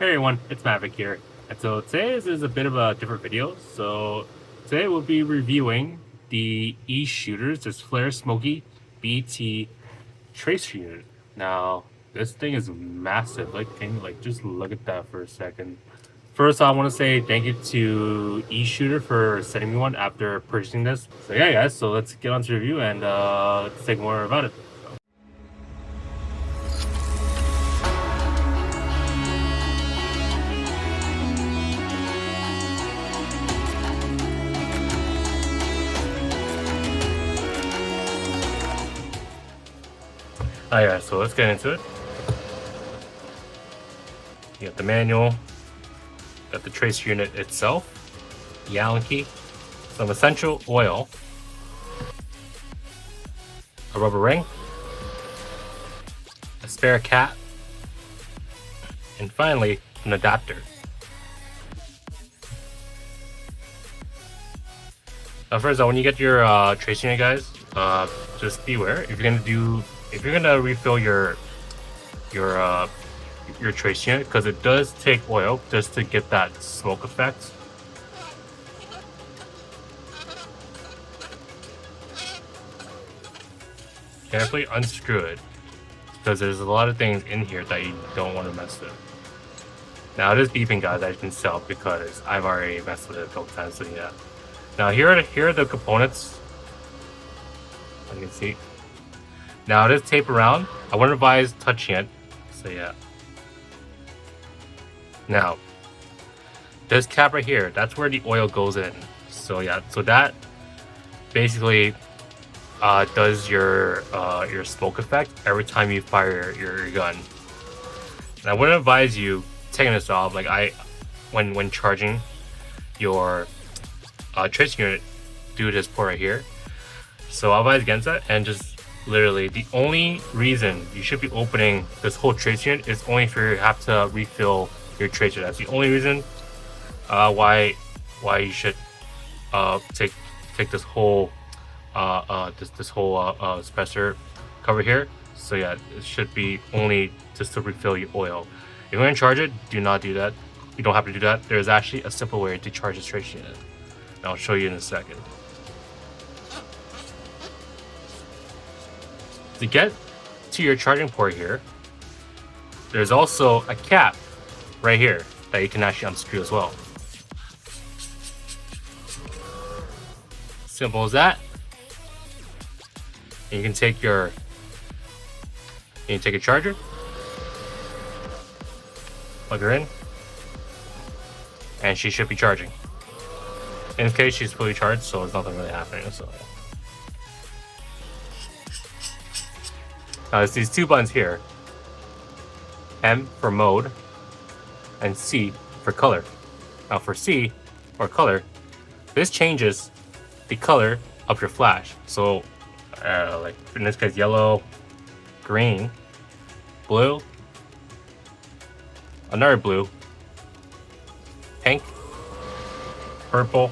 Hey everyone, it's Maverick here. And so today is a bit of a different video. So today we'll be reviewing the Eshooters, this Flare Smoky BT tracer unit. Now, this thing is massive. Can you just look at that for a second? First, I want to say thank you to Eshooter for sending me one after purchasing this. So yeah, guys, so let's get on to the review and let's take more about it. Alright, so let's get into it. You got the manual, got the tracer unit itself, the Allen key, some essential oil, a rubber ring, a spare cap, and finally an adapter. Now first, when you get your tracer unit, guys, just beware if you're gonna refill your tracer unit, because it does take oil just to get that smoke effect. Carefully unscrew it, because there's a lot of things in here that you don't want to mess with. Now it is beeping, guys, as you can tell, because I've already messed with it a couple times. So yeah. Now here are the components. As you can see. Now it is taped around. I wouldn't advise touching it. So yeah. Now, this cap right here, that's where the oil goes in. So yeah, so that basically does your smoke effect every time you fire your gun. And I wouldn't advise you taking this off when charging your tracer unit due to this port right here. So I advise against that, and just literally the only reason you should be opening this whole tracer unit is only if you have to refill your tracer. That's the only reason why you should take this whole this whole suppressor cover here. So yeah, it should be only just to refill your oil. If you're going to charge it, do not do that. You don't have to do that. There's actually a simple way to charge this tracer unit, and I'll show you in a second. To get to your charging port here, there's also a cap right here that you can actually unscrew as well. Simple as that. And you can take a charger, plug her in, and she should be charging. In this case, she's fully charged, so there's nothing really happening. So now there's these two buttons here, M for mode and C for color. Now for C, or color, this changes the color of your flash. So like in this case, yellow, green, blue, another blue, pink, purple,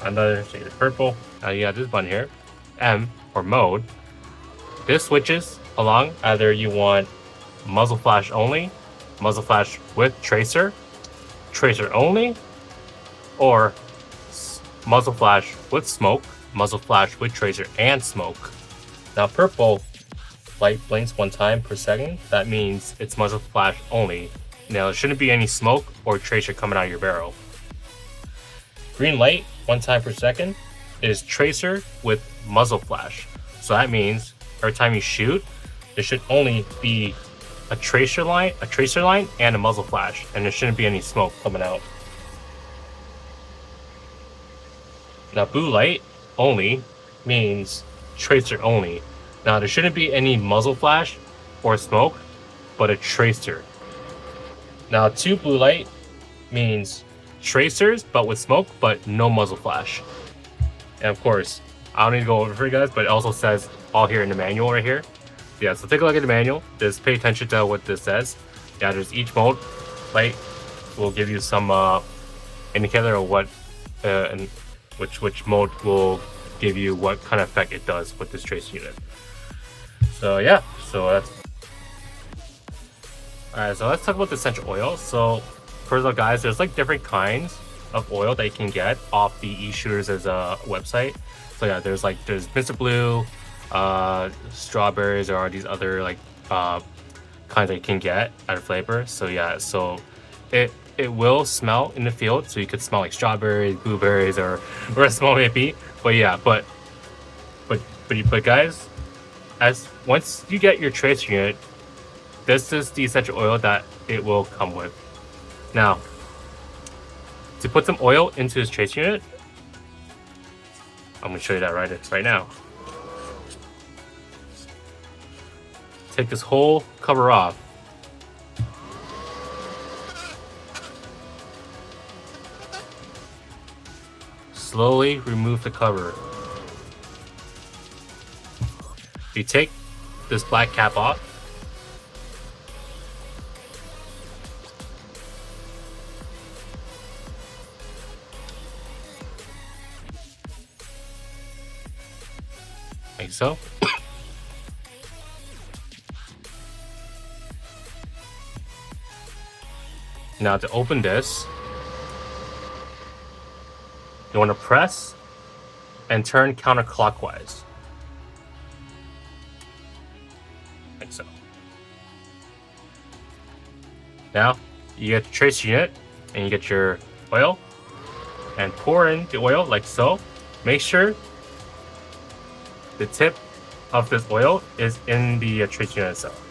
another shade of purple. Now you got this button here, M or mode. This switches along either you want muzzle flash only, muzzle flash with tracer, tracer only, or muzzle flash with smoke, muzzle flash with tracer and smoke. Now purple light blinks 1 time per second. That means it's muzzle flash only. Now there shouldn't be any smoke or tracer coming out of your barrel. Green light 1 time per second is tracer with muzzle flash. So that means every time you shoot, there should only be a tracer line and a muzzle flash, and there shouldn't be any smoke coming out. Now blue light only means tracer only. Now there shouldn't be any muzzle flash or smoke, but a tracer. Now 2 blue light means tracers but with smoke, but no muzzle flash. And of course, I don't need to go over for you guys, but it also says all here in the manual right here. Yeah, so take a look at the manual. Just pay attention to what this says. Yeah, there's each mode. Light will give you some indicator of what and which mode will give you what kind of effect it does with this tracer unit. So yeah, so that's Alright, so let's talk about the essential oil. So first of all, guys, there's like different kinds of oil that you can get off the Eshooters as a website. So yeah, there's Mr. Blue, strawberries, or these other like kinds that you can get out of flavor. So yeah, so it will smell in the field, so you could smell like strawberries, blueberries, or a small maybe. But yeah, but guys, as once you get your tracer unit, this is the essential oil that it will come with. Now, to put some oil into this tracer unit, I'm gonna show you that right now. Take this whole cover off. Slowly remove the cover. You take this black cap off. Like so. Now to open this, you want to press and turn counterclockwise. Like so. Now you get the tracer unit and you get your oil and pour in the oil like so. Make sure the tip of this oil is in the tracer unit itself.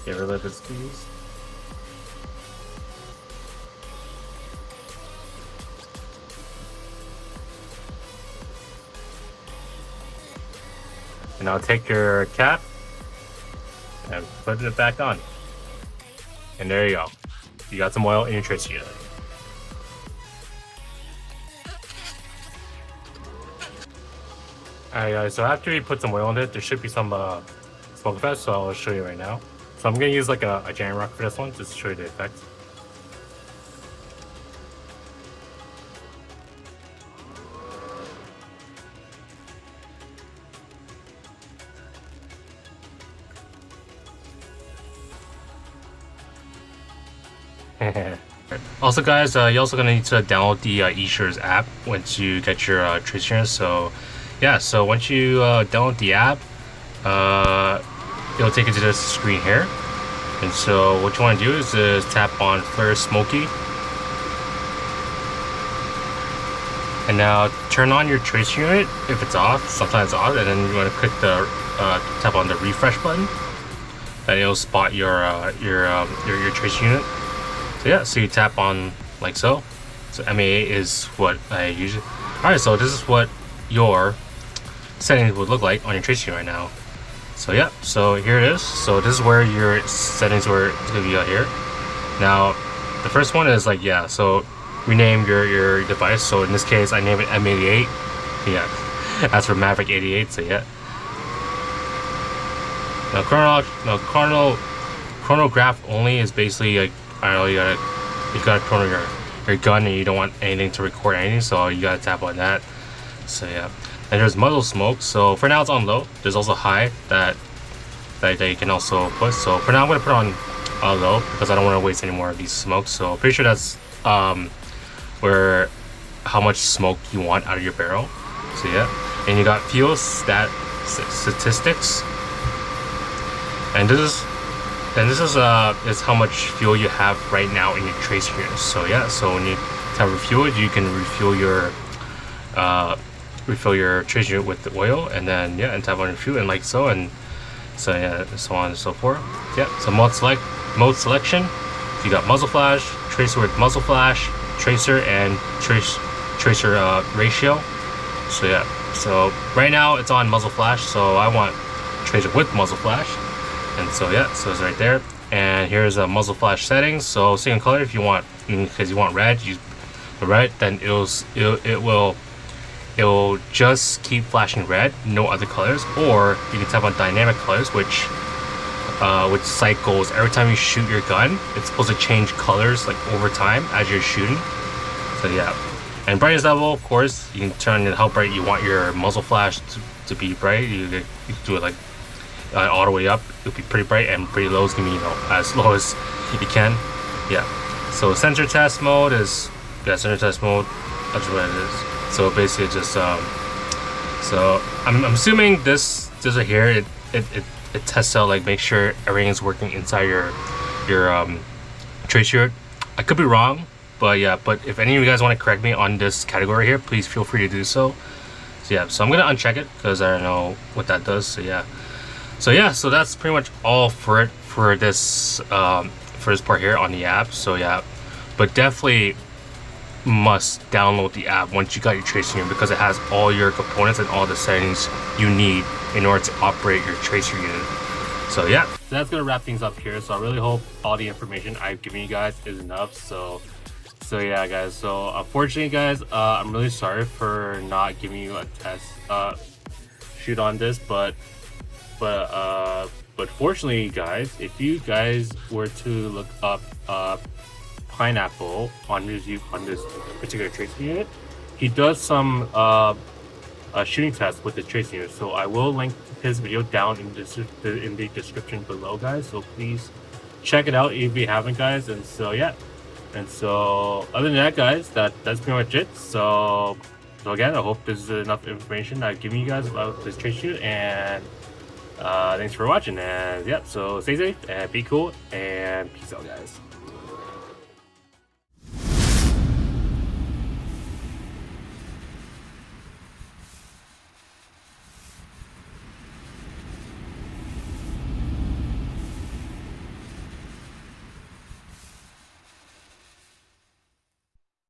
Get rid of the squeeze. And now take your cap and put it back on. And there you go. You got some oil in your tracer unit. Alright guys, so after you put some oil in it, there should be some smoke effects, so I'll show you right now. So I'm going to use like a giant rock for this one, just to show you the effect. Also guys, you're also going to need to download the Eshooters app once you get your tracer unit. So yeah, so once you download the app, it'll take you to this screen here. And so what you want to do is tap on first Smoky. And now turn on your tracer unit if it's off. Sometimes it's off, and then you want to click the tap on the refresh button, and it'll spot your tracer unit. So yeah, so you tap on like so. So MAA is what I usually. Alright, so this is what your settings would look like on your tracer unit right now. So yeah, so here it is. So this is where your settings were gonna be out here. Now, the first one is like, yeah, so rename your device. So in this case, I name it M88. Yeah, that's for Maverick 88. So yeah. Now chronograph only is basically like, I don't know, you gotta chrono your gun and you don't want anything to record anything, so you gotta tap on that. So yeah. And there's muzzle smoke, so for now it's on low. There's also high that you can also put. So for now I'm gonna put on low because I don't want to waste any more of these smokes. So pretty sure that's where how much smoke you want out of your barrel. So yeah, and you got fuel statistics, and this is how much fuel you have right now in your tracer unit. So yeah, so when you have refuel, you can refuel your tracer unit with the oil, and then yeah, and tap on your fuel and like so, and so yeah, so on and so forth. Yeah, so mode selection. You got muzzle flash, tracer with muzzle flash, tracer, and tracer ratio. So yeah, so right now it's on muzzle flash, so I want tracer with muzzle flash, and so yeah, so it's right there. And here's a muzzle flash settings. So single color if you want, because you want red, use the red. Then it will just keep flashing red, no other colors. Or you can tap on dynamic colors, which cycles every time you shoot your gun. It's supposed to change colors like over time as you're shooting. So yeah, and brightness level, of course, you can turn it how bright you want your muzzle flash to be bright. You can do it like all the way up, it'll be pretty bright, and pretty low is gonna be, you know, as low as you can. Yeah. So sensor test mode is, yeah, sensor test mode. That's what it is. So basically, just so I'm assuming this right here, it tests out, like, make sure everything is working inside your trace shooter. I could be wrong, but yeah. But if any of you guys want to correct me on this category here, please feel free to do so. So yeah, so I'm gonna uncheck it because I don't know what that does. So yeah, so that's pretty much all for it for this part here on the app. So yeah, but definitely must download the app once you got your tracer unit, because it has all your components and all the settings you need in order to operate your tracer unit. So yeah, so that's gonna wrap things up here. So I really hope all the information I've given you guys is enough. So yeah, guys, so unfortunately, guys, I'm really sorry for not giving you a test shoot on this, but fortunately, guys, if you guys were to look up Pineapple on this particular tracer unit, he does some shooting tests with the tracer unit. So I will link his video down in the description below, guys. So please check it out if you haven't, guys. And so yeah. And so other than that, guys, that's pretty much it. So again, I hope this is enough information I've given you guys about this trace shoot, and thanks for watching. And yeah, so stay safe and be cool, and peace out, guys.